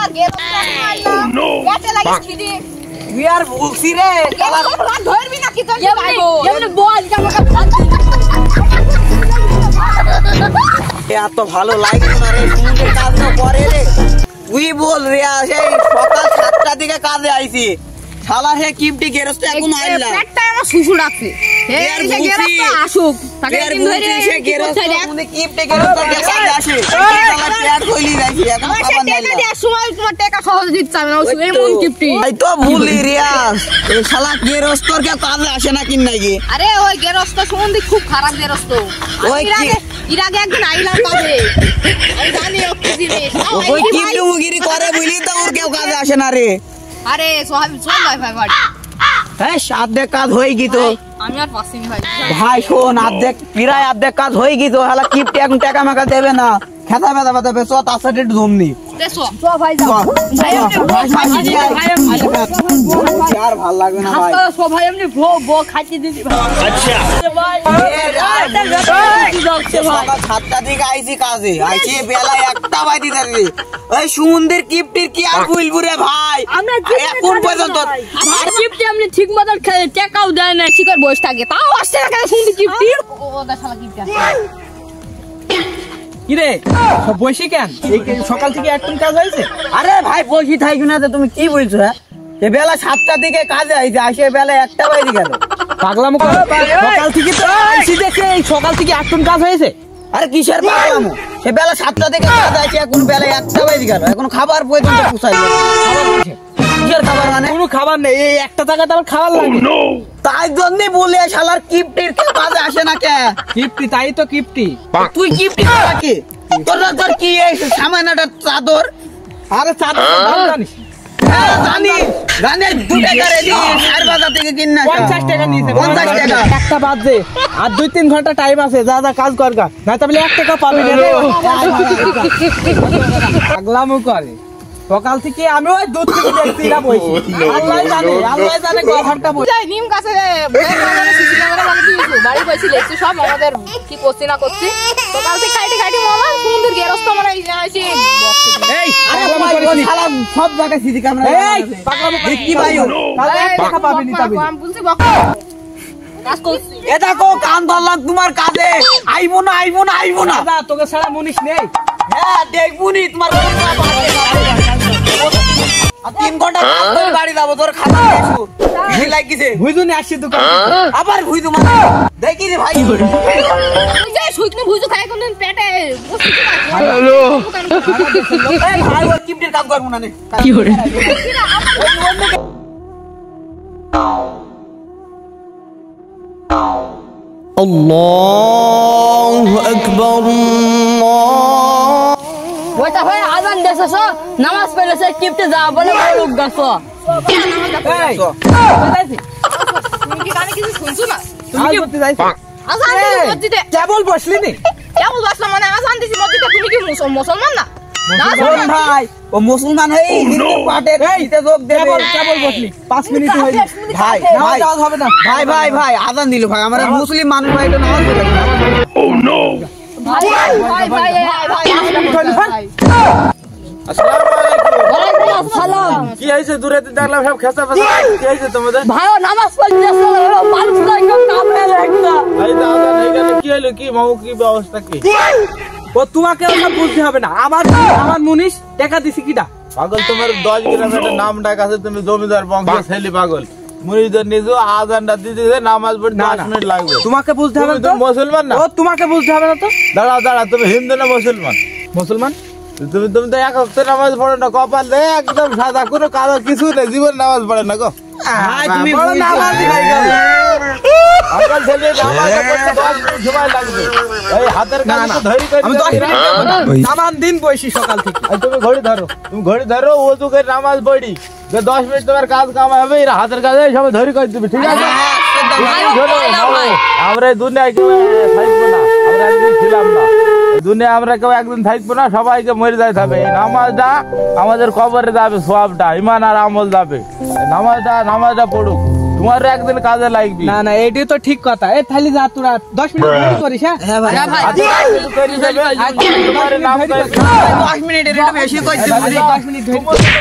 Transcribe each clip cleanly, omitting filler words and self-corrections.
শালার গেরস্ত আইলো কেটে লাগিস কি দি তুই আর বলছি রে শালার রাত ধরবি নাকি তোর ভাইবো এমনি বল জামাটা এত ভালো লাগলো না রে সুন্দর কাজ না করে রে তুই বল রে সেই সকাল 7টা দিকে কাজে আইছি শালা হে কিপটি গেরস্ত এখন আইলা একটা আমার শুশু ডাকছে এই যে গেরস্ত আসুক তাকে দিন ধরে সে গেরস্ত মানে কিপটি গেরস্ত কাজে আসে শালা পেট কইলি যাইছি এখন খাবার নাই টাকা দিয়া সময় তোমার টাকা সহজ দিতে চাবে না এই মন কিপটি এই তো ভুলি রিয়াজ এই শালা গেরস্তর কে কাজে আসে না কিন নাকি আরে ওই গেরস্ত সম্বন্ধে খুব খারাপ গেরস্ত ওই এর আগে একদিন আইলাম কাজে আমি জানি ও কি জিনিস ওই কিপটি মুগিরি করে বুঝলি তো ওর কেউ কাজে আসে না রে আরে সোহাবি চল ভাই বাড়ি হ্যাঁ আর্ধেক কাজ হয়ে গিয়ে তো আমি আর পাসিনি ভাই ভাই শোন আর্ধেক কাজ হয়ে গিয়ে তো হালা কিপটি এখন টাকা মাকা দেবে না খেতা বেদা বেদা বেসো তার সাথে একটু জমনি ভাই যাও আর ভাল লাগবে না ভাই ভাই এমনি বো খাইতে দিবি ভাই আচ্ছা ভাই 7টা দিকে আইছি কাজে আইছি বেলা 1টা বাজে ধরে ওই সুমন্দির কিপটির কি আর বলবো রে ভাই এখন পর্যন্ত আর কিপটি এমনি ঠিক মতন টাকাও দেয় না শিকার বয়স থাকে তাও আসছে না কেন সুমন্দির কিপটি ও শালা কিপটি কি রে বসি কেন এই সকাল থেকে একটু কাজ হয়েছে আরে ভাই বসি থাকি না তুমি কি বলছো হ্যাঁ বেলা 7টা দিকে কাজে আইছে আসে বেলা 1টা বাজে গেল পাগলামো সকাল থেকে তো আইছি দেখে এই সকাল থেকে একটু কাজ হয়েছে আরে কিসের পাগলামো সে বেলা 7টা দিকে কাজ আইছে এখন বেলা 1টা বাজে গেল এখন খাবার পর্যন্ত পুষাই কিসের খাবার মানে কোনো খাবার নেই এই একটা টাকাতে আমার খাবার লাগে তাই জন্য বলে শালার কিপটির কাজে আসে না কে কিপটি তাই তো কিপটি তুই কিপটি নাকি তোর কি এই সামান্যটা চাদর আরে চাদর জানিস জানি 2 টাকা রে দি 4 বাজার থেকে কিন না 50 টাকা নিয়েছে 50 টাকা একটা বাজে আর 2-3 ঘন্টা টাইম আছে যা যা কাজ করগা না তাহলে 1 টাকা পাবি না পাগলামো করে সকাল থেকে আমি ওই দুধ থেকে দেখছি না বইছি আল্লাহ জানে কয় ঘন্টা বই যাই নিম গাছে মানে সিসি ক্যামেরা মানে দিয়েছি বাড়ি বসে লেখছি সব আমাদের কি করছি না করছি সকাল থেকে খাইটি মামা সুন্দর গেরস্ত মানে আইছি এই আরে পাগলামো ভাই করিস শালা সব জায়গায় সিসি ক্যামেরা এই পাগলামো করিস কি ভাই তাহলে 1 টাকা পাবি না তবে আমি বলছি বক কাজ করছি এ দেখো কান ধরলাম তোমার কাজে আইবো না দাদা তোকে সারা মুনিশ নেই হ্যাঁ দেখবুনি তোমার 3 ঘন্টা ধরে বাড়ি যাবো তোর খাবার খাইছো ভুই লাগিছে বুঝুনি আসছি দোকান আবার ভুই তোমার দেখি রে ভাই তুই যে শুকনো ভুজু খাই কোন পেটে বসে কি হ্যালো এই ভাই ওর কিপটির কাজ করব না নে কি করে আল্লাহু আকবার ওটা ভাই আজান দেছস নামাজ পড়েছে কিপটে যা বলে লোক গাছো এই তুমি কি গানে কিছু শুনছো না তুমি কি করতে যাইছো আজান দিছি মসজিদে কেবল বসলি নি কেমন বসলাম মানে আজান দিছি মসজিদে তুমি কি মুসলমান না মুসলমান ভাই ও মুসলমান হই হিন্দু পাটের দিতে যোগ দেবে কেবল বসলি 5 মিনিট হই ভাই নামাজ যাওয়া হবে না ভাই আজান দিল ভাই আমরা মুসলিম মানুষ ভাই তো নামাজ পড়ে ও নো ভাই আসসালামু আলাইকুম আসসালাম কি হইছে দূরেতে দেখলাম সব খেসা ফেসা কি হইছে তোমাদের ভাই নামাজ পড়তেছ মানুষ নাই কাম মেলে একটা এই দাদা এখানে কি হলো কি মামু কি ব্যবস্থা কি ও তোমাকে ওসব বুঝতে হবে না আমার মুনিশ টাকা দিছি কিটা পাগল তোমার 10 গ্রামের নাম ডাক আছে তুমি জমিদার বংশের ছেলে পাগল মুরিদের নিজে আজানটা দিতে নামাজ পড়তে 10 মিনিট লাগবে তোমাকে বুঝতে হবে তুমি তো মুসলমান না ও তোমাকে বুঝতে হবে না তো দাঁড়া তুমি হিন্দু না মুসলমান তুমি তো এক ওয়াক্ত নামাজ পড়ো না কপাল দে একদম সাদা কোনো কালো কিছু নেই জীবন নামাজ পড়ে না গো ভাই তুমি বড় নামাজি হয়ে গেলে আজকাল ছেলে নামাজ পড়তে 10 মিনিট সময় লাগবে এই হাতের কাছে ধরি করে আমি 10 মিনিট সামান দিন বসি সকাল থেকে তুমি ঘড়ি ধরো ওযু করে নামাজ পড়ি যে 10 মিনিট তোমার কাজ কাম হবে এর হাতের কাছে সব ধরি করে দিবে ঠিক আছে আমরা দুনিয়ায় কেউ থাকবো না আমরা একদিন ছিলাম না দুনিয়া আমরা কেউ একদিন থাকবো না সবাইকে মরে যাইতে হবে এই নামাজটা আমাদের কবরে যাবে সওয়াবটা ঈমান আর আমল যাবে নামাজটা পড়ুক তোমার একদিন কাজে লাগবি। না না এটি তো ঠিক কথা। এই তাহলে যা তোরা 10 মিনিট দেরি করিস। হ্যাঁ হ্যাঁ ভাই আচ্ছা, কিছু করে যাবে। তোমার নাম করে 10 মিনিটের একটু বেশি কইছি। 10 মিনিট ধরে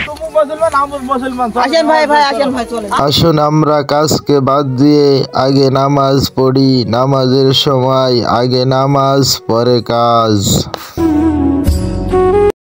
তুমি মুসলমান, আমি মুসলমান। আসেন ভাই আসেন ভাই চলেন। আসুন আমরা কাজকে বাদ দিয়ে আগে নামাজ পড়ি, নামাজের সময় আগে নামাজ পরে কাজ।